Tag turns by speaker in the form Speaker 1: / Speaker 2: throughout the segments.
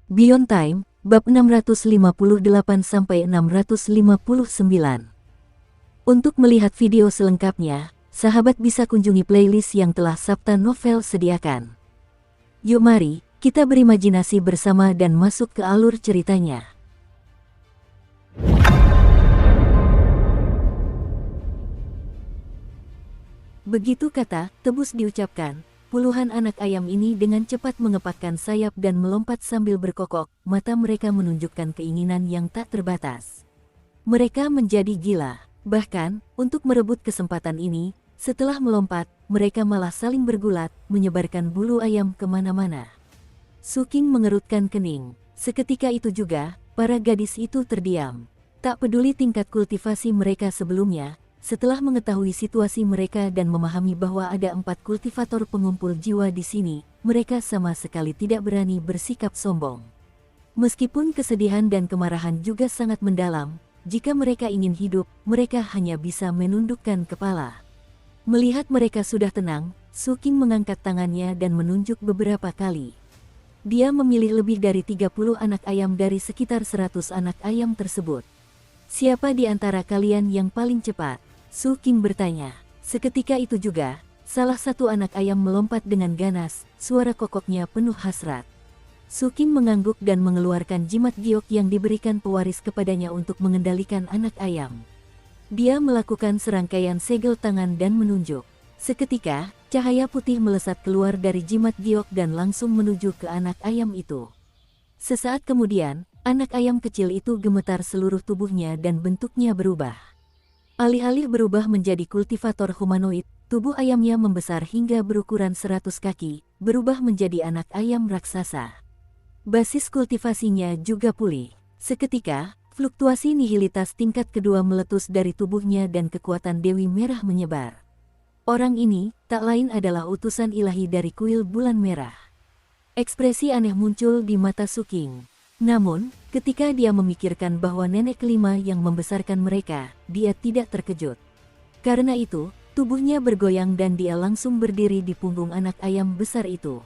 Speaker 1: Beyond Time, bab 658-659. Untuk melihat video selengkapnya, sahabat bisa kunjungi playlist yang telah Sabta Novel sediakan. Yuk mari, kita berimajinasi bersama dan masuk ke alur ceritanya. Begitu kata tebus diucapkan, puluhan anak ayam ini dengan cepat mengepakkan sayap dan melompat sambil berkokok, mata mereka menunjukkan keinginan yang tak terbatas. Mereka menjadi gila, bahkan, untuk merebut kesempatan ini, setelah melompat, mereka malah saling bergulat, menyebarkan bulu ayam kemana-mana. Suking mengerutkan kening, seketika itu juga, para gadis itu terdiam. Tak peduli tingkat kultivasi mereka sebelumnya, setelah mengetahui situasi mereka dan memahami bahwa ada 4 kultivator pengumpul jiwa di sini, mereka sama sekali tidak berani bersikap sombong. Meskipun kesedihan dan kemarahan juga sangat mendalam, jika mereka ingin hidup, mereka hanya bisa menundukkan kepala. Melihat mereka sudah tenang, Suking mengangkat tangannya dan menunjuk beberapa kali. Dia memilih lebih dari 30 anak ayam dari sekitar 100 anak ayam tersebut. Siapa di antara kalian yang paling cepat? Suking bertanya. Seketika itu juga, salah satu anak ayam melompat dengan ganas, suara kokoknya penuh hasrat. Suking mengangguk dan mengeluarkan jimat giok yang diberikan pewaris kepadanya untuk mengendalikan anak ayam. Dia melakukan serangkaian segel tangan dan menunjuk. Seketika, cahaya putih melesat keluar dari jimat giok dan langsung menuju ke anak ayam itu. Sesaat kemudian, anak ayam kecil itu gemetar seluruh tubuhnya dan bentuknya berubah. Alih-alih berubah menjadi kultivator humanoid, tubuh ayamnya membesar hingga berukuran 100 kaki, berubah menjadi anak ayam raksasa. Basis kultivasinya juga pulih. Seketika, fluktuasi nihilitas tingkat kedua meletus dari tubuhnya dan kekuatan Dewi Merah menyebar. Orang ini, tak lain adalah utusan ilahi dari kuil bulan merah. Ekspresi aneh muncul di mata Suking. Namun, ketika dia memikirkan bahwa nenek kelima yang membesarkan mereka, dia tidak terkejut. Karena itu, tubuhnya bergoyang dan dia langsung berdiri di punggung anak ayam besar itu.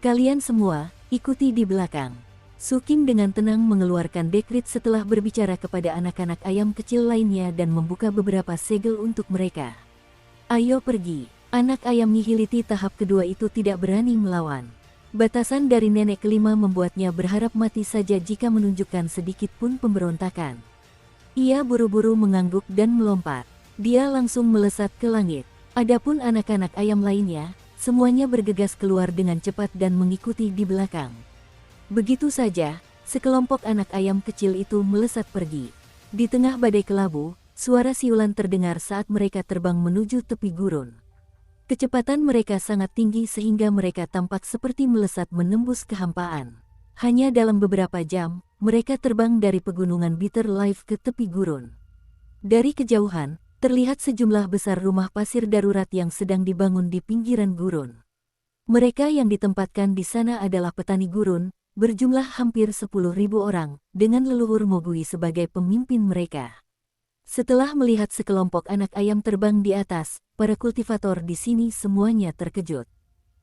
Speaker 1: Kalian semua, ikuti di belakang. Suking dengan tenang mengeluarkan dekrit setelah berbicara kepada anak-anak ayam kecil lainnya dan membuka beberapa segel untuk mereka. Ayo pergi. Anak ayam nihiliti tahap kedua itu tidak berani melawan. Batasan dari nenek kelima membuatnya berharap mati saja jika menunjukkan sedikit pun pemberontakan. Ia buru-buru mengangguk dan melompat. Dia langsung melesat ke langit. Adapun anak-anak ayam lainnya, semuanya bergegas keluar dengan cepat dan mengikuti di belakang. Begitu saja, sekelompok anak ayam kecil itu melesat pergi. Di tengah badai kelabu, suara siulan terdengar saat mereka terbang menuju tepi gurun. Kecepatan mereka sangat tinggi sehingga mereka tampak seperti melesat menembus kehampaan. Hanya dalam beberapa jam, mereka terbang dari pegunungan Bitter Life ke tepi gurun. Dari kejauhan, terlihat sejumlah besar rumah pasir darurat yang sedang dibangun di pinggiran gurun. Mereka yang ditempatkan di sana adalah petani gurun, berjumlah hampir 10.000 orang, dengan leluhur Mogui sebagai pemimpin mereka. Setelah melihat sekelompok anak ayam terbang di atas, para kultivator di sini semuanya terkejut.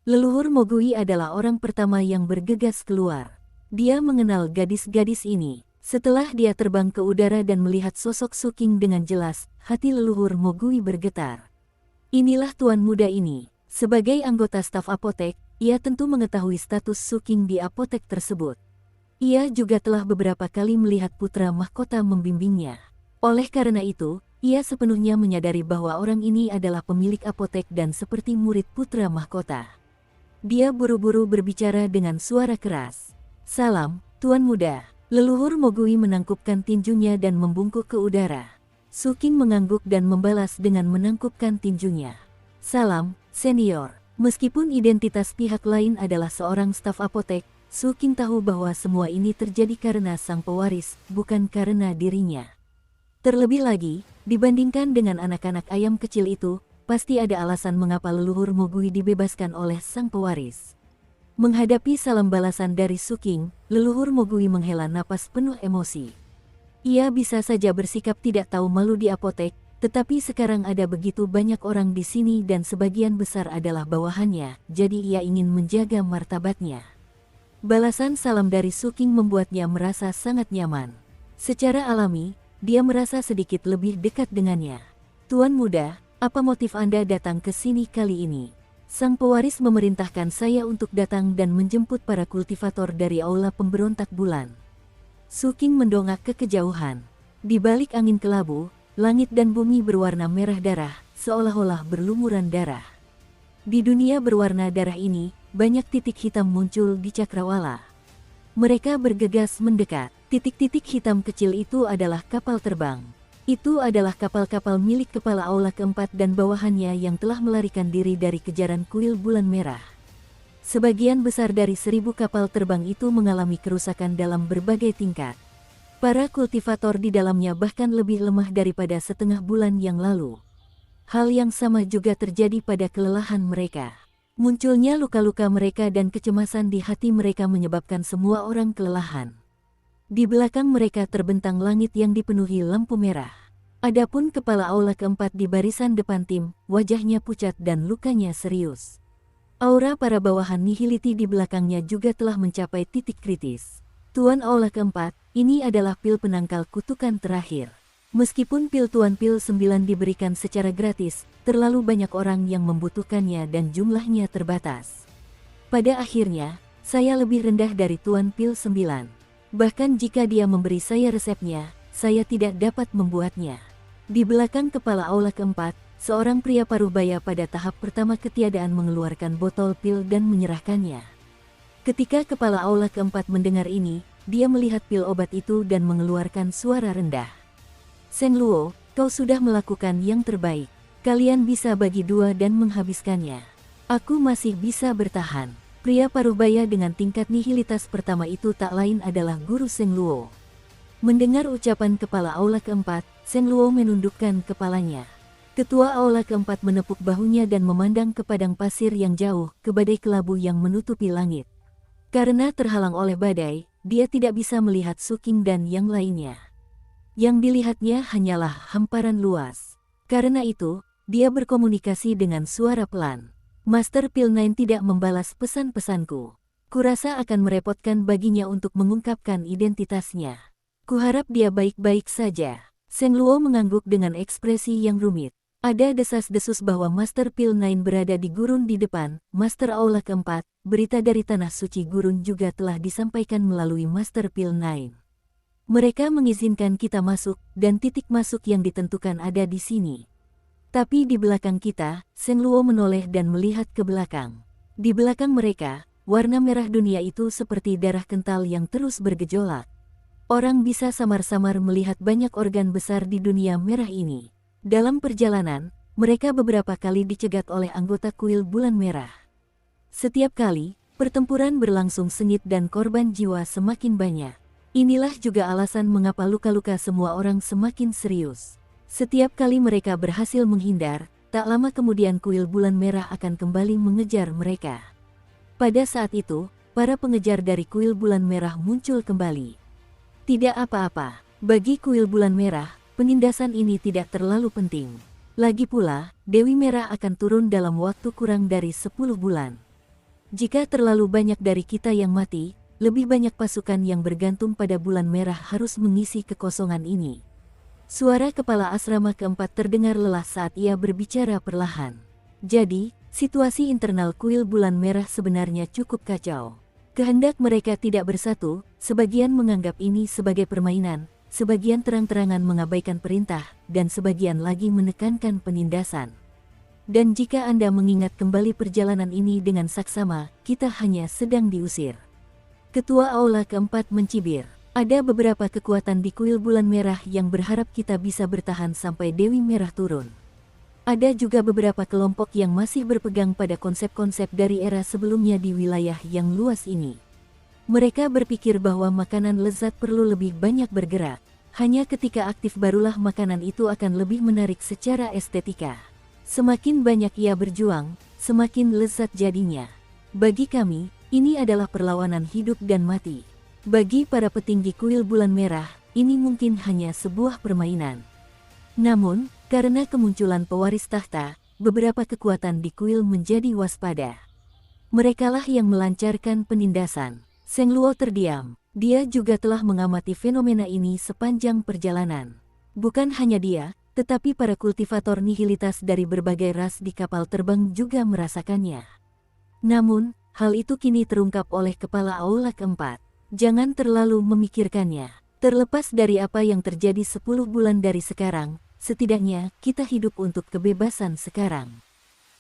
Speaker 1: Leluhur Mogui adalah orang pertama yang bergegas keluar. Dia mengenal gadis-gadis ini. Setelah dia terbang ke udara dan melihat sosok Suking dengan jelas, hati leluhur Mogui bergetar. Inilah tuan muda ini. Sebagai anggota staf apotek, ia tentu mengetahui status Suking di apotek tersebut. Ia juga telah beberapa kali melihat putra mahkota membimbingnya. Oleh karena itu, ia sepenuhnya menyadari bahwa orang ini adalah pemilik apotek dan seperti murid putra mahkota. Dia buru-buru berbicara dengan suara keras. Salam, tuan muda. Leluhur Mogui menangkupkan tinjunya dan membungkuk ke udara. Suking mengangguk dan membalas dengan menangkupkan tinjunya. Salam, senior. Meskipun identitas pihak lain adalah seorang staf apotek, Suking tahu bahwa semua ini terjadi karena sang pewaris, bukan karena dirinya. Terlebih lagi, dibandingkan dengan anak-anak ayam kecil itu, pasti ada alasan mengapa leluhur Mogui dibebaskan oleh sang pewaris. Menghadapi salam balasan dari Suking, leluhur Mogui menghela napas penuh emosi. Ia bisa saja bersikap tidak tahu malu di apotek, tetapi sekarang ada begitu banyak orang di sini dan sebagian besar adalah bawahannya, jadi ia ingin menjaga martabatnya. Balasan salam dari Suking membuatnya merasa sangat nyaman. Secara alami, dia merasa sedikit lebih dekat dengannya. Tuan muda, apa motif Anda datang ke sini kali ini? Sang pewaris memerintahkan saya untuk datang dan menjemput para kultivator dari aula pemberontak bulan. Suking mendongak ke kejauhan. Di balik angin kelabu, langit dan bumi berwarna merah darah, seolah-olah berlumuran darah. Di dunia berwarna darah ini, banyak titik hitam muncul di cakrawala. Mereka bergegas mendekat. Titik-titik hitam kecil itu adalah kapal terbang. Itu adalah kapal-kapal milik kepala aula keempat dan bawahannya yang telah melarikan diri dari kejaran kuil bulan merah. Sebagian besar dari 1000 kapal terbang itu mengalami kerusakan dalam berbagai tingkat. Para kultivator di dalamnya bahkan lebih lemah daripada setengah bulan yang lalu. Hal yang sama juga terjadi pada kelelahan mereka. Munculnya luka-luka mereka dan kecemasan di hati mereka menyebabkan semua orang kelelahan. Di belakang mereka terbentang langit yang dipenuhi lampu merah. Adapun kepala aula keempat di barisan depan tim, wajahnya pucat dan lukanya serius. Aura para bawahan nihiliti di belakangnya juga telah mencapai titik kritis. Tuan aula keempat, ini adalah pil penangkal kutukan terakhir. Meskipun pil Tuan Pil 9 diberikan secara gratis, terlalu banyak orang yang membutuhkannya dan jumlahnya terbatas. Pada akhirnya, saya lebih rendah dari Tuan Pil 9. Bahkan jika dia memberi saya resepnya, saya tidak dapat membuatnya. Di belakang kepala aula keempat, seorang pria parubaya pada tahap pertama ketiadaan mengeluarkan botol pil dan menyerahkannya. Ketika kepala aula keempat mendengar ini, dia melihat pil obat itu dan mengeluarkan suara rendah. Seng Luo, kau sudah melakukan yang terbaik. Kalian bisa bagi dua dan menghabiskannya. Aku masih bisa bertahan. Pria parubaya dengan tingkat nihilitas pertama itu tak lain adalah guru Seng Luo. Mendengar ucapan kepala aula keempat, Seng Luo menundukkan kepalanya. Ketua aula keempat menepuk bahunya dan memandang ke padang pasir yang jauh, ke badai kelabu yang menutupi langit. Karena terhalang oleh badai, dia tidak bisa melihat Suking dan yang lainnya. Yang dilihatnya hanyalah hamparan luas. Karena itu, dia berkomunikasi dengan suara pelan. Master Pil 9 tidak membalas pesan-pesanku. Kurasa akan merepotkan baginya untuk mengungkapkan identitasnya. Kuharap dia baik-baik saja. Seng Luo mengangguk dengan ekspresi yang rumit. Ada desas-desus bahwa Master Pil 9 berada di gurun di depan. Master Aula keempat, berita dari Tanah Suci Gurun juga telah disampaikan melalui Master Pil 9. Mereka mengizinkan kita masuk, dan titik masuk yang ditentukan ada di sini. Tapi di belakang kita, Seng Luo menoleh dan melihat ke belakang. Di belakang mereka, warna merah dunia itu seperti darah kental yang terus bergejolak. Orang bisa samar-samar melihat banyak organ besar di dunia merah ini. Dalam perjalanan, mereka beberapa kali dicegat oleh anggota kuil bulan merah. Setiap kali, pertempuran berlangsung sengit dan korban jiwa semakin banyak. Inilah juga alasan mengapa luka-luka semua orang semakin serius. Setiap kali mereka berhasil menghindar, tak lama kemudian kuil bulan merah akan kembali mengejar mereka. Pada saat itu, para pengejar dari kuil bulan merah muncul kembali. Tidak apa-apa, bagi kuil bulan merah, penindasan ini tidak terlalu penting. Lagi pula, Dewi Merah akan turun dalam waktu kurang dari 10 bulan. Jika terlalu banyak dari kita yang mati, lebih banyak pasukan yang bergantung pada bulan merah harus mengisi kekosongan ini. Suara kepala asrama keempat terdengar lelah saat ia berbicara perlahan. Jadi, situasi internal kuil bulan merah sebenarnya cukup kacau. Kehendak mereka tidak bersatu, sebagian menganggap ini sebagai permainan, sebagian terang-terangan mengabaikan perintah, dan sebagian lagi menekankan penindasan. Dan jika Anda mengingat kembali perjalanan ini dengan saksama, kita hanya sedang diusir. Ketua Aula keempat mencibir. Ada beberapa kekuatan di kuil bulan merah yang berharap kita bisa bertahan sampai Dewi Merah turun. Ada juga beberapa kelompok yang masih berpegang pada konsep-konsep dari era sebelumnya di wilayah yang luas ini. Mereka berpikir bahwa makanan lezat perlu lebih banyak bergerak. Hanya ketika aktif barulah makanan itu akan lebih menarik secara estetika. Semakin banyak ia berjuang, semakin lezat jadinya. Bagi kami, ini adalah perlawanan hidup dan mati. Bagi para petinggi kuil bulan merah, ini mungkin hanya sebuah permainan. Namun, karena kemunculan pewaris tahta, beberapa kekuatan di kuil menjadi waspada. Merekalah yang melancarkan penindasan. Seng Luo terdiam. Dia juga telah mengamati fenomena ini sepanjang perjalanan. Bukan hanya dia, tetapi para kultivator nihilitas dari berbagai ras di kapal terbang juga merasakannya. Namun, hal itu kini terungkap oleh kepala Aula keempat. Jangan terlalu memikirkannya. Terlepas dari apa yang terjadi 10 bulan dari sekarang, setidaknya kita hidup untuk kebebasan sekarang.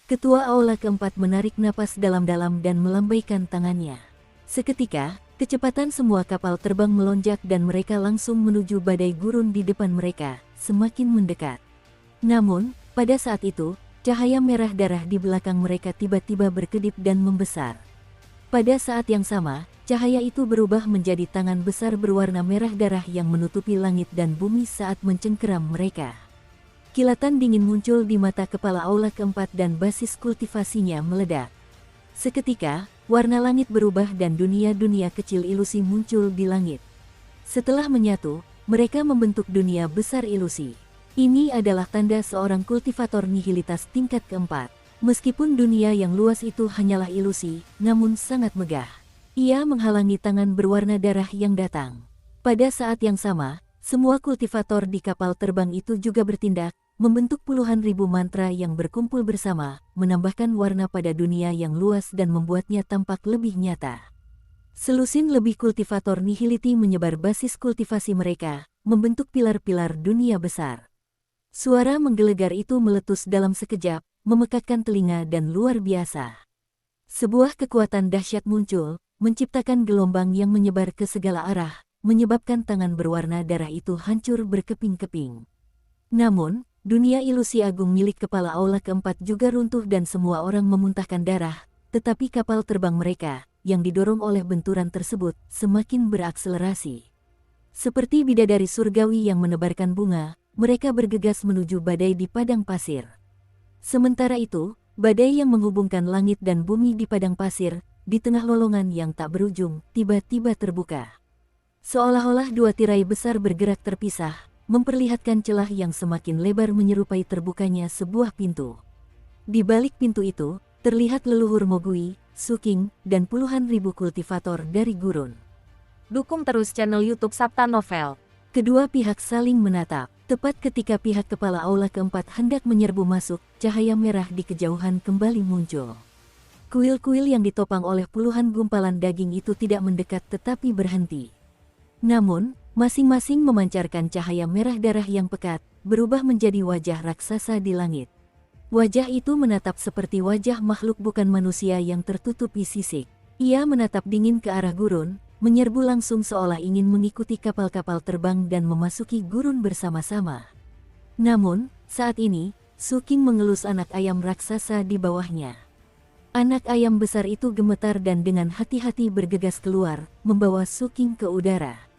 Speaker 1: Ketua Aula keempat menarik napas dalam-dalam dan melambaikan tangannya. Seketika, kecepatan semua kapal terbang melonjak dan mereka langsung menuju badai gurun di depan mereka, semakin mendekat. Namun, pada saat itu, cahaya merah darah di belakang mereka tiba-tiba berkedip dan membesar. Pada saat yang sama, cahaya itu berubah menjadi tangan besar berwarna merah darah yang menutupi langit dan bumi saat mencengkeram mereka. Kilatan dingin muncul di mata kepala Aula keempat dan basis kultivasinya meledak. Seketika, warna langit berubah dan dunia-dunia kecil ilusi muncul di langit. Setelah menyatu, mereka membentuk dunia besar ilusi. Ini adalah tanda seorang kultivator nihilitas tingkat keempat. Meskipun dunia yang luas itu hanyalah ilusi, namun sangat megah. Ia menghalangi tangan berwarna darah yang datang. Pada saat yang sama, semua kultivator di kapal terbang itu juga bertindak, membentuk puluhan ribu mantra yang berkumpul bersama, menambahkan warna pada dunia yang luas dan membuatnya tampak lebih nyata. Selusin lebih kultivator nihiliti menyebar basis kultivasi mereka, membentuk pilar-pilar dunia besar. Suara menggelegar itu meletus dalam sekejap, memekakkan telinga dan luar biasa. Sebuah kekuatan dahsyat muncul, menciptakan gelombang yang menyebar ke segala arah, menyebabkan tangan berwarna darah itu hancur berkeping-keping. Namun, dunia ilusi agung milik kepala Aula keempat juga runtuh dan semua orang memuntahkan darah, tetapi kapal terbang mereka, yang didorong oleh benturan tersebut, semakin berakselerasi. Seperti bidadari surgawi yang menebarkan bunga, mereka bergegas menuju badai di padang pasir. Sementara itu, badai yang menghubungkan langit dan bumi di padang pasir, di tengah lolongan yang tak berujung, tiba-tiba terbuka. Seolah-olah dua tirai besar bergerak terpisah, memperlihatkan celah yang semakin lebar menyerupai terbukanya sebuah pintu. Di balik pintu itu, terlihat leluhur Mogui, Suking, dan puluhan ribu kultivator dari gurun.
Speaker 2: Dukung terus channel YouTube Sabta Novel.
Speaker 1: Kedua pihak saling menatap. Tepat ketika pihak kepala Aula keempat hendak menyerbu masuk, cahaya merah di kejauhan kembali muncul. Kuil-kuil yang ditopang oleh puluhan gumpalan daging itu tidak mendekat tetapi berhenti. Namun, masing-masing memancarkan cahaya merah darah yang pekat, berubah menjadi wajah raksasa di langit. Wajah itu menatap seperti wajah makhluk bukan manusia yang tertutupi sisik. Ia menatap dingin ke arah gurun, menyerbu langsung seolah ingin mengikuti kapal-kapal terbang dan memasuki gurun bersama-sama. Namun, saat ini, Suking mengelus anak ayam raksasa di bawahnya. Anak ayam besar itu gemetar dan dengan hati-hati bergegas keluar, membawa Suking ke udara.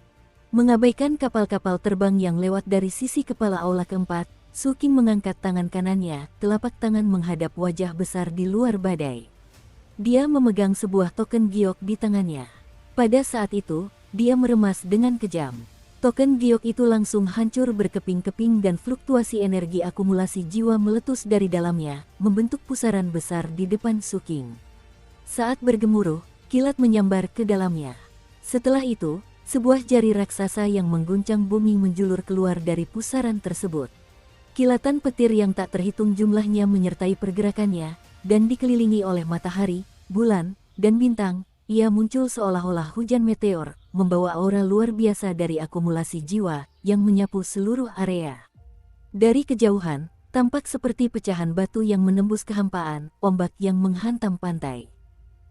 Speaker 1: Mengabaikan kapal-kapal terbang yang lewat dari sisi kepala Aula keempat, Suking mengangkat tangan kanannya, telapak tangan menghadap wajah besar di luar badai. Dia memegang sebuah token giok di tangannya. Pada saat itu, dia meremas dengan kejam. Token giok itu langsung hancur berkeping-keping dan fluktuasi energi akumulasi jiwa meletus dari dalamnya, membentuk pusaran besar di depan Suking. Saat bergemuruh, kilat menyambar ke dalamnya. Setelah itu, sebuah jari raksasa yang mengguncang bumi menjulur keluar dari pusaran tersebut. Kilatan petir yang tak terhitung jumlahnya menyertai pergerakannya, dan dikelilingi oleh matahari, bulan, dan bintang, ia muncul seolah-olah hujan meteor, membawa aura luar biasa dari akumulasi jiwa, yang menyapu seluruh area. Dari kejauhan, tampak seperti pecahan batu yang menembus kehampaan, ombak yang menghantam pantai.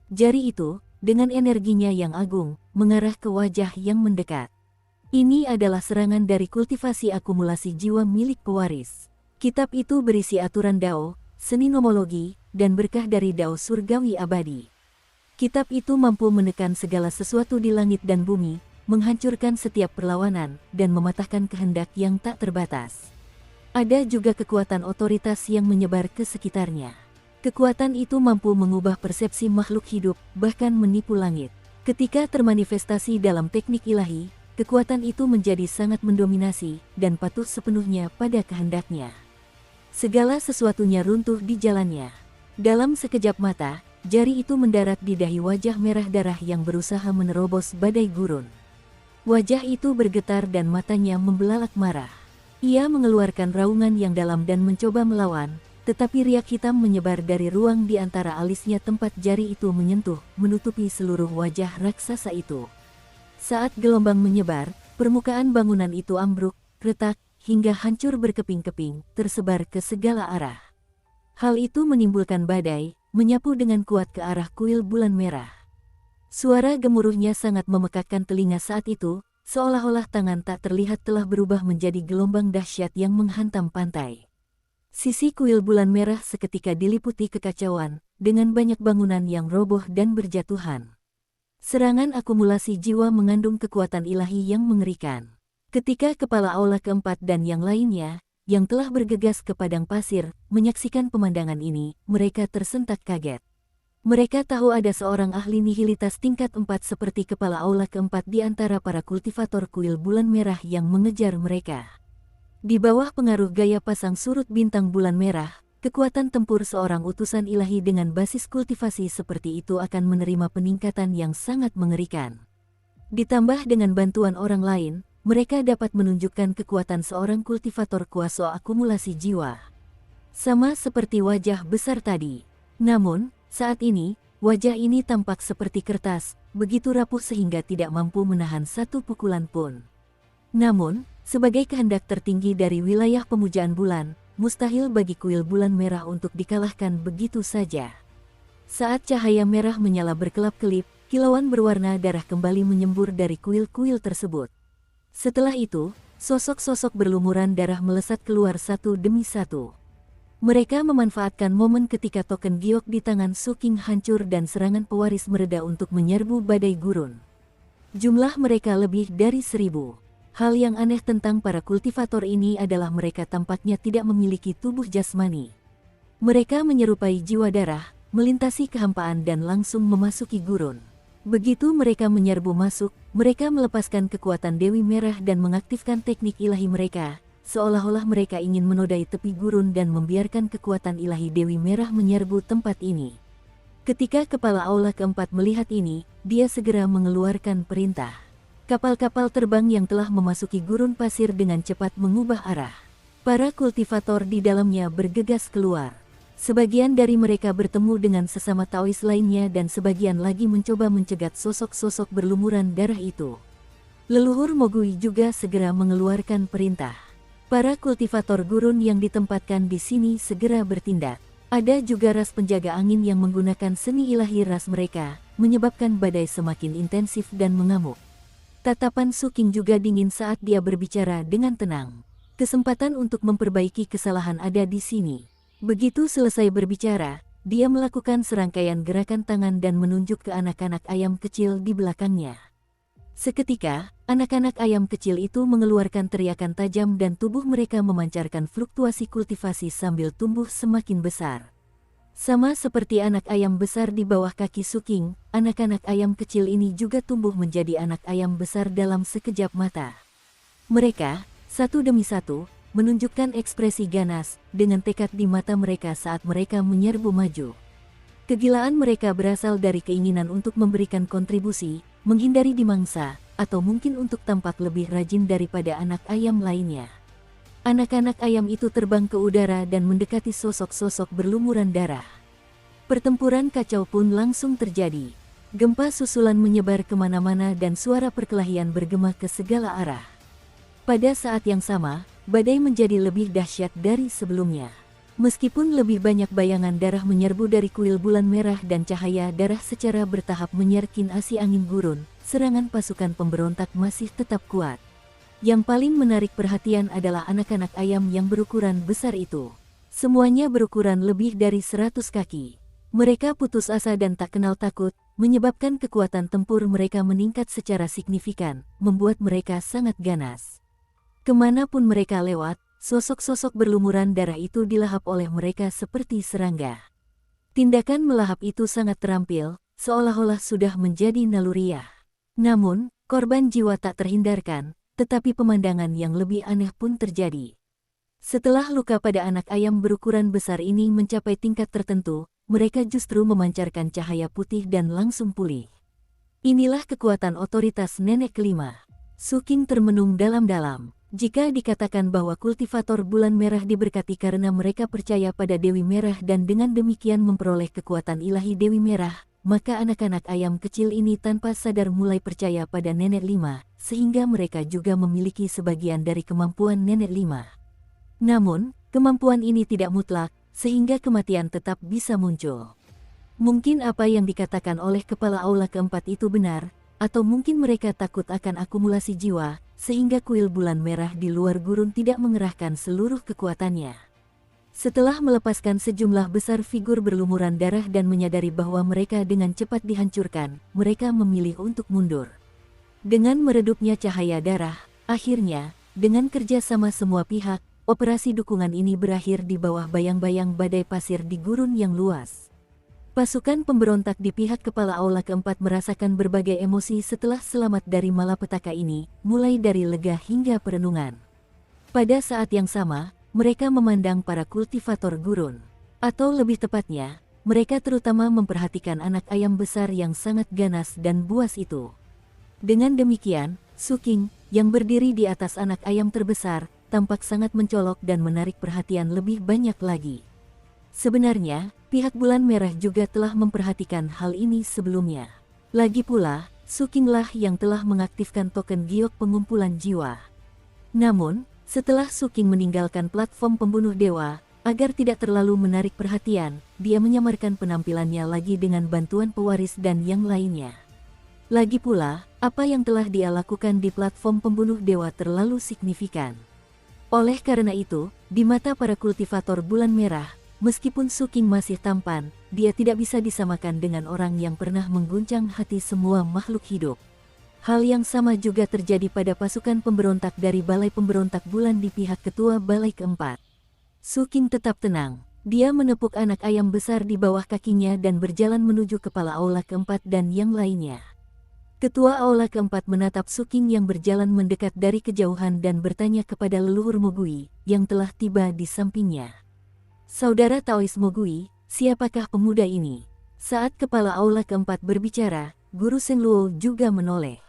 Speaker 1: Jari itu, dengan energinya yang agung, mengarah ke wajah yang mendekat. Ini adalah serangan dari kultivasi akumulasi jiwa milik pewaris. Kitab itu berisi aturan Dao, seni nomologi, dan berkah dari Dao surgawi abadi. Kitab itu mampu menekan segala sesuatu di langit dan bumi, menghancurkan setiap perlawanan, dan mematahkan kehendak yang tak terbatas. Ada juga kekuatan otoritas yang menyebar ke sekitarnya. Kekuatan itu mampu mengubah persepsi makhluk hidup, bahkan menipu langit. Ketika termanifestasi dalam teknik ilahi, kekuatan itu menjadi sangat mendominasi, dan patuh sepenuhnya pada kehendaknya. Segala sesuatunya runtuh di jalannya. Dalam sekejap mata, jari itu mendarat di dahi wajah merah darah yang berusaha menerobos badai gurun. Wajah itu bergetar dan matanya membelalak marah. Ia mengeluarkan raungan yang dalam dan mencoba melawan, tetapi riak hitam menyebar dari ruang di antara alisnya tempat jari itu menyentuh, menutupi seluruh wajah raksasa itu. Saat gelombang menyebar, permukaan bangunan itu ambruk, retak, hingga hancur berkeping-keping, tersebar ke segala arah. Hal itu menimbulkan badai, menyapu dengan kuat ke arah kuil bulan merah. Suara gemuruhnya sangat memekakkan telinga saat itu, seolah-olah tangan tak terlihat telah berubah menjadi gelombang dahsyat yang menghantam pantai. Sisi kuil bulan merah seketika diliputi kekacauan, dengan banyak bangunan yang roboh dan berjatuhan. Serangan akumulasi jiwa mengandung kekuatan ilahi yang mengerikan. Ketika kepala aula keempat dan yang lainnya, yang telah bergegas ke padang pasir, menyaksikan pemandangan ini, mereka tersentak kaget. Mereka tahu ada seorang ahli nihilitas tingkat 4 seperti kepala aula keempat di antara para kultivator kuil bulan merah yang mengejar mereka. Di bawah pengaruh gaya pasang surut bintang bulan merah, kekuatan tempur seorang utusan ilahi dengan basis kultivasi seperti itu akan menerima peningkatan yang sangat mengerikan. Ditambah dengan bantuan orang lain, mereka dapat menunjukkan kekuatan seorang kultivator kuasa akumulasi jiwa. Sama seperti wajah besar tadi. Namun, saat ini, wajah ini tampak seperti kertas, begitu rapuh sehingga tidak mampu menahan satu pukulan pun. Namun, sebagai kehendak tertinggi dari wilayah pemujaan bulan, mustahil bagi kuil bulan merah untuk dikalahkan begitu saja. Saat cahaya merah menyala berkelap-kelip, kilauan berwarna darah kembali menyembur dari kuil-kuil tersebut. Setelah itu, sosok-sosok berlumuran darah melesat keluar satu demi satu. Mereka memanfaatkan momen ketika token giok di tangan Su King hancur dan serangan pewaris mereda untuk menyerbu badai gurun. Jumlah mereka lebih dari 1000. Hal yang aneh tentang para kultivator ini adalah mereka tampaknya tidak memiliki tubuh jasmani. Mereka menyerupai jiwa darah, melintasi kehampaan dan langsung memasuki gurun. Begitu mereka menyerbu masuk, mereka melepaskan kekuatan Dewi Merah dan mengaktifkan teknik ilahi mereka, seolah-olah mereka ingin menodai tepi gurun dan membiarkan kekuatan ilahi Dewi Merah menyerbu tempat ini. Ketika kepala aula keempat melihat ini, dia segera mengeluarkan perintah. Kapal-kapal terbang yang telah memasuki gurun pasir dengan cepat mengubah arah. Para kultivator di dalamnya bergegas keluar. Sebagian dari mereka bertemu dengan sesama Taois lainnya dan sebagian lagi mencoba mencegat sosok-sosok berlumuran darah itu. Leluhur Mogui juga segera mengeluarkan perintah. Para kultivator gurun yang ditempatkan di sini segera bertindak. Ada juga ras penjaga angin yang menggunakan seni ilahi ras mereka, menyebabkan badai semakin intensif dan mengamuk. Tatapan Su King juga dingin saat dia berbicara dengan tenang. Kesempatan untuk memperbaiki kesalahan ada di sini. Begitu selesai berbicara, dia melakukan serangkaian gerakan tangan dan menunjuk ke anak-anak ayam kecil di belakangnya. Seketika, anak-anak ayam kecil itu mengeluarkan teriakan tajam dan tubuh mereka memancarkan fluktuasi kultivasi sambil tumbuh semakin besar. Sama seperti anak ayam besar di bawah kaki Su King, anak-anak ayam kecil ini juga tumbuh menjadi anak ayam besar dalam sekejap mata. Mereka, satu demi satu, menunjukkan ekspresi ganas, dengan tekad di mata mereka saat mereka menyerbu maju. Kegilaan mereka berasal dari keinginan untuk memberikan kontribusi, menghindari dimangsa, atau mungkin untuk tampak lebih rajin daripada anak ayam lainnya. Anak-anak ayam itu terbang ke udara dan mendekati sosok-sosok berlumuran darah. Pertempuran kacau pun langsung terjadi. Gempa susulan menyebar kemana-mana dan suara perkelahian bergema ke segala arah. Pada saat yang sama, badai menjadi lebih dahsyat dari sebelumnya. Meskipun lebih banyak bayangan darah menyerbu dari kuil bulan merah dan cahaya darah secara bertahap menyerkinasi angin gurun, serangan pasukan pemberontak masih tetap kuat. Yang paling menarik perhatian adalah anak-anak ayam yang berukuran besar itu. Semuanya berukuran lebih dari 100 kaki. Mereka putus asa dan tak kenal takut, menyebabkan kekuatan tempur mereka meningkat secara signifikan, membuat mereka sangat ganas. Kemanapun mereka lewat, sosok-sosok berlumuran darah itu dilahap oleh mereka seperti serangga. Tindakan melahap itu sangat terampil, seolah-olah sudah menjadi naluriah. Namun, korban jiwa tak terhindarkan, tetapi pemandangan yang lebih aneh pun terjadi. Setelah luka pada anak ayam berukuran besar ini mencapai tingkat tertentu, mereka justru memancarkan cahaya putih dan langsung pulih. Inilah kekuatan otoritas nenek kelima. Su Qing termenung dalam-dalam. Jika dikatakan bahwa kultivator bulan merah diberkati karena mereka percaya pada Dewi Merah dan dengan demikian memperoleh kekuatan ilahi Dewi Merah, maka anak-anak ayam kecil ini tanpa sadar mulai percaya pada nenek lima, sehingga mereka juga memiliki sebagian dari kemampuan nenek lima. Namun, kemampuan ini tidak mutlak, sehingga kematian tetap bisa muncul. Mungkin apa yang dikatakan oleh kepala aula keempat itu benar, atau mungkin mereka takut akan akumulasi jiwa, sehingga kuil bulan merah di luar gurun tidak mengerahkan seluruh kekuatannya. Setelah melepaskan sejumlah besar figur berlumuran darah dan menyadari bahwa mereka dengan cepat dihancurkan, mereka memilih untuk mundur. Dengan meredupnya cahaya darah, akhirnya, dengan kerja sama semua pihak, operasi dukungan ini berakhir di bawah bayang-bayang badai pasir di gurun yang luas. Pasukan pemberontak di pihak kepala aula keempat merasakan berbagai emosi setelah selamat dari malapetaka ini, mulai dari lega hingga perenungan. Pada saat yang sama, mereka memandang para kultivator gurun. Atau lebih tepatnya, mereka terutama memperhatikan anak ayam besar yang sangat ganas dan buas itu. Dengan demikian, Su Qing, yang berdiri di atas anak ayam terbesar, tampak sangat mencolok dan menarik perhatian lebih banyak lagi. Sebenarnya, pihak bulan merah juga telah memperhatikan hal ini sebelumnya. Lagi pula, Su Qing lah yang telah mengaktifkan token giok pengumpulan jiwa. Namun, setelah Su Qing meninggalkan platform pembunuh dewa, agar tidak terlalu menarik perhatian, dia menyamarkan penampilannya lagi dengan bantuan pewaris dan yang lainnya. Lagi pula, apa yang telah dia lakukan di platform pembunuh dewa terlalu signifikan. Oleh karena itu, di mata para kultivator bulan merah, meskipun Su Qing masih tampan, dia tidak bisa disamakan dengan orang yang pernah mengguncang hati semua makhluk hidup. Hal yang sama juga terjadi pada pasukan pemberontak dari Balai Pemberontak Bulan di pihak ketua Balai keempat. Su Qing tetap tenang. Dia menepuk anak ayam besar di bawah kakinya dan berjalan menuju kepala aula keempat dan yang lainnya. Ketua aula keempat menatap Su Qing yang berjalan mendekat dari kejauhan dan bertanya kepada leluhur Mogui, yang telah tiba di sampingnya. Saudara Taois Mogui, siapakah pemuda ini? Saat kepala aula keempat berbicara, Guru Seng Luo juga menoleh.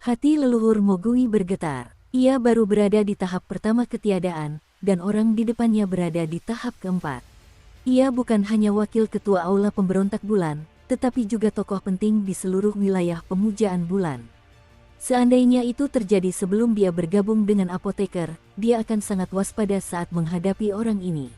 Speaker 1: Hati leluhur Mogui bergetar. Ia baru berada di tahap pertama ketiadaan, dan orang di depannya berada di tahap keempat. Ia bukan hanya wakil ketua aula pemberontak bulan, tetapi juga tokoh penting di seluruh wilayah pemujaan bulan. Seandainya itu terjadi sebelum dia bergabung dengan apoteker, dia akan sangat waspada saat menghadapi orang ini.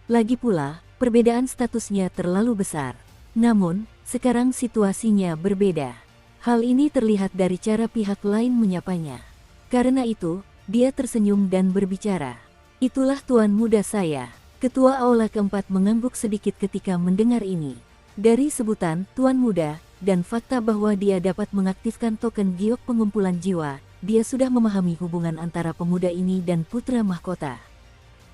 Speaker 1: Lagi pula, perbedaan statusnya terlalu besar. Namun, sekarang situasinya berbeda. Hal ini terlihat dari cara pihak lain menyapanya. Karena itu, dia tersenyum dan berbicara. Itulah tuan muda saya. Ketua aula keempat mengangguk sedikit ketika mendengar ini. Dari sebutan tuan muda, dan fakta bahwa dia dapat mengaktifkan token giok pengumpulan jiwa, dia sudah memahami hubungan antara pemuda ini dan putra mahkota.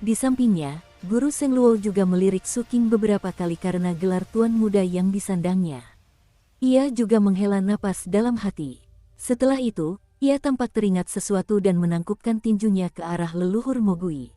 Speaker 1: Di sampingnya, Guru Seng Luo juga melirik Su Qing beberapa kali karena gelar tuan muda yang disandangnya. Ia juga menghela napas dalam hati. Setelah itu, ia tampak teringat sesuatu dan menangkupkan tinjunya ke arah leluhur Mogui.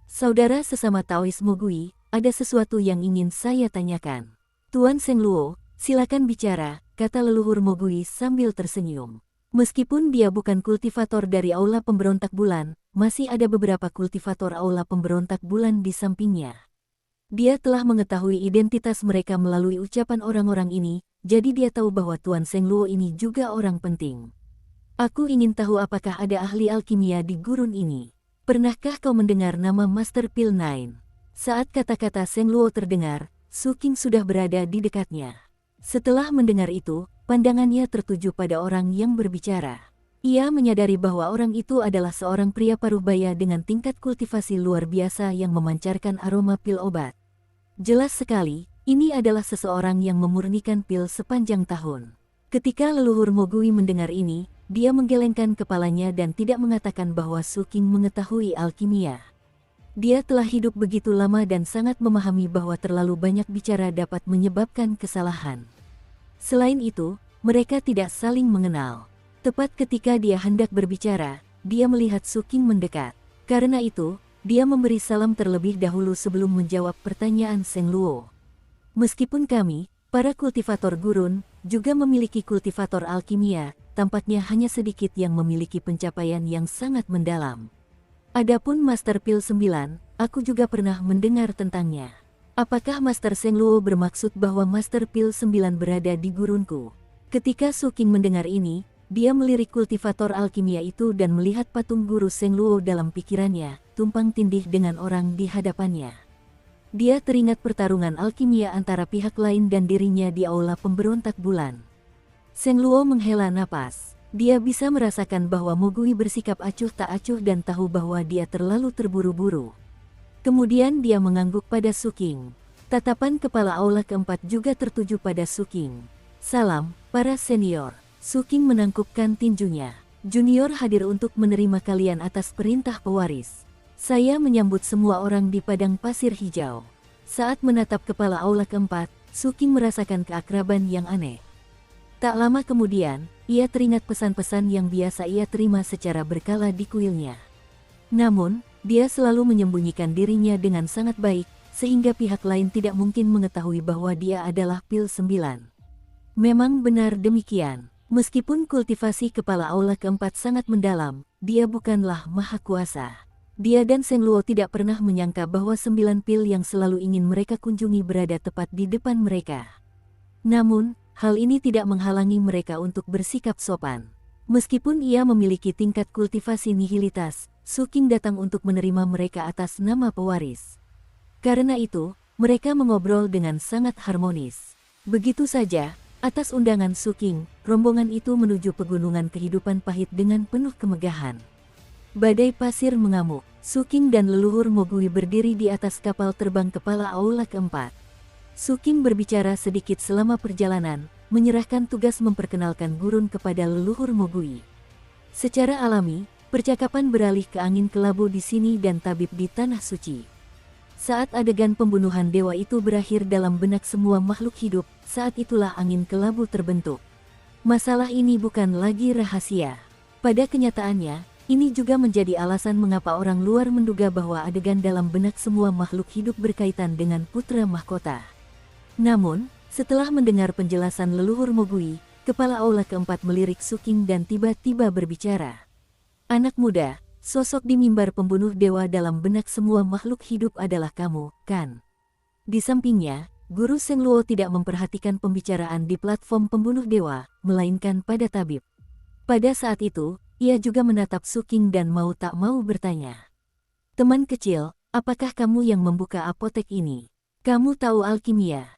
Speaker 1: Saudara sesama Taois Mogui, ada sesuatu yang ingin saya tanyakan. Tuan Seng Luo, silakan bicara, kata leluhur Mogui sambil tersenyum. Meskipun dia bukan kultivator dari aula pemberontak bulan, masih ada beberapa kultivator aula pemberontak bulan di sampingnya. Dia telah mengetahui identitas mereka melalui ucapan orang-orang ini, jadi dia tahu bahwa Tuan Seng Luo ini juga orang penting. Aku ingin tahu apakah ada ahli alkimia di gurun ini. Pernahkah kau mendengar nama Master Pil Nine? Saat kata-kata Seng Luo terdengar, Su Qing sudah berada di dekatnya. Setelah mendengar itu, pandangannya tertuju pada orang yang berbicara. Ia menyadari bahwa orang itu adalah seorang pria parubaya dengan tingkat kultivasi luar biasa yang memancarkan aroma pil obat. Jelas sekali, ini adalah seseorang yang memurnikan pil sepanjang tahun. Ketika leluhur Mogui mendengar ini, dia menggelengkan kepalanya dan tidak mengatakan bahwa Su Qing mengetahui alkimia. Dia telah hidup begitu lama dan sangat memahami bahwa terlalu banyak bicara dapat menyebabkan kesalahan. Selain itu, mereka tidak saling mengenal. Tepat ketika dia hendak berbicara, dia melihat Su Qing mendekat. Karena itu, dia memberi salam terlebih dahulu sebelum menjawab pertanyaan Seng Luo. Meskipun kami, para kultivator gurun, juga memiliki kultivator alkimia, tampaknya hanya sedikit yang memiliki pencapaian yang sangat mendalam. Adapun Master Pil 9, aku juga pernah mendengar tentangnya. Apakah Master Zheng Luo bermaksud bahwa Master Pil 9 berada di gurunku? Ketika Su Qing mendengar ini, dia melirik kultivator alkimia itu dan melihat patung guru Zheng Luo dalam pikirannya, tumpang tindih dengan orang di hadapannya. Dia teringat pertarungan alkimia antara pihak lain dan dirinya di aula pemberontak bulan. Zheng Luo menghela napas. Dia bisa merasakan bahwa Mogui bersikap acuh tak acuh dan tahu bahwa dia terlalu terburu-buru. Kemudian dia mengangguk pada Su Qing. Tatapan kepala aula keempat juga tertuju pada Su Qing. Salam, para senior. Su Qing menangkupkan tinjunya. Junior hadir untuk menerima kalian atas perintah pewaris. Saya menyambut semua orang di padang pasir hijau. Saat menatap kepala aula keempat, Su Qing merasakan keakraban yang aneh. Tak lama kemudian, ia teringat pesan-pesan yang biasa ia terima secara berkala di kuilnya. Namun, dia selalu menyembunyikan dirinya dengan sangat baik, sehingga pihak lain tidak mungkin mengetahui bahwa dia adalah Pil 9. Memang benar demikian. Meskipun kultivasi kepala aula keempat sangat mendalam, dia bukanlah maha kuasa. Dia dan Zheng Luo tidak pernah menyangka bahwa 9 pil yang selalu ingin mereka kunjungi berada tepat di depan mereka. Namun, hal ini tidak menghalangi mereka untuk bersikap sopan. Meskipun ia memiliki tingkat kultivasi nihilitas, Su Qing datang untuk menerima mereka atas nama pewaris. Karena itu, mereka mengobrol dengan sangat harmonis. Begitu saja, atas undangan Su Qing, rombongan itu menuju pegunungan kehidupan pahit dengan penuh kemegahan. Badai pasir mengamuk, Su Qing dan leluhur Mogui berdiri di atas kapal terbang kepala aula keempat. Su Qing berbicara sedikit selama perjalanan, menyerahkan tugas memperkenalkan gurun kepada leluhur Mogui. Secara alami, percakapan beralih ke angin kelabu di sini dan tabib di tanah suci. Saat adegan pembunuhan dewa itu berakhir dalam benak semua makhluk hidup, saat itulah angin kelabu terbentuk. Masalah ini bukan lagi rahasia. Pada kenyataannya, ini juga menjadi alasan mengapa orang luar menduga bahwa adegan dalam benak semua makhluk hidup berkaitan dengan putra mahkota. Namun, setelah mendengar penjelasan leluhur Mogui, kepala aula keempat melirik Su Qing dan tiba-tiba berbicara. Anak muda, sosok di mimbar pembunuh dewa dalam benak semua makhluk hidup adalah kamu, kan? Di sampingnya, Guru Zheng Luo tidak memperhatikan pembicaraan di platform pembunuh dewa, melainkan pada tabib. Pada saat itu, ia juga menatap Su Qing dan mau tak mau bertanya. Teman kecil, apakah kamu yang membuka apotek ini? Kamu tahu alkimia?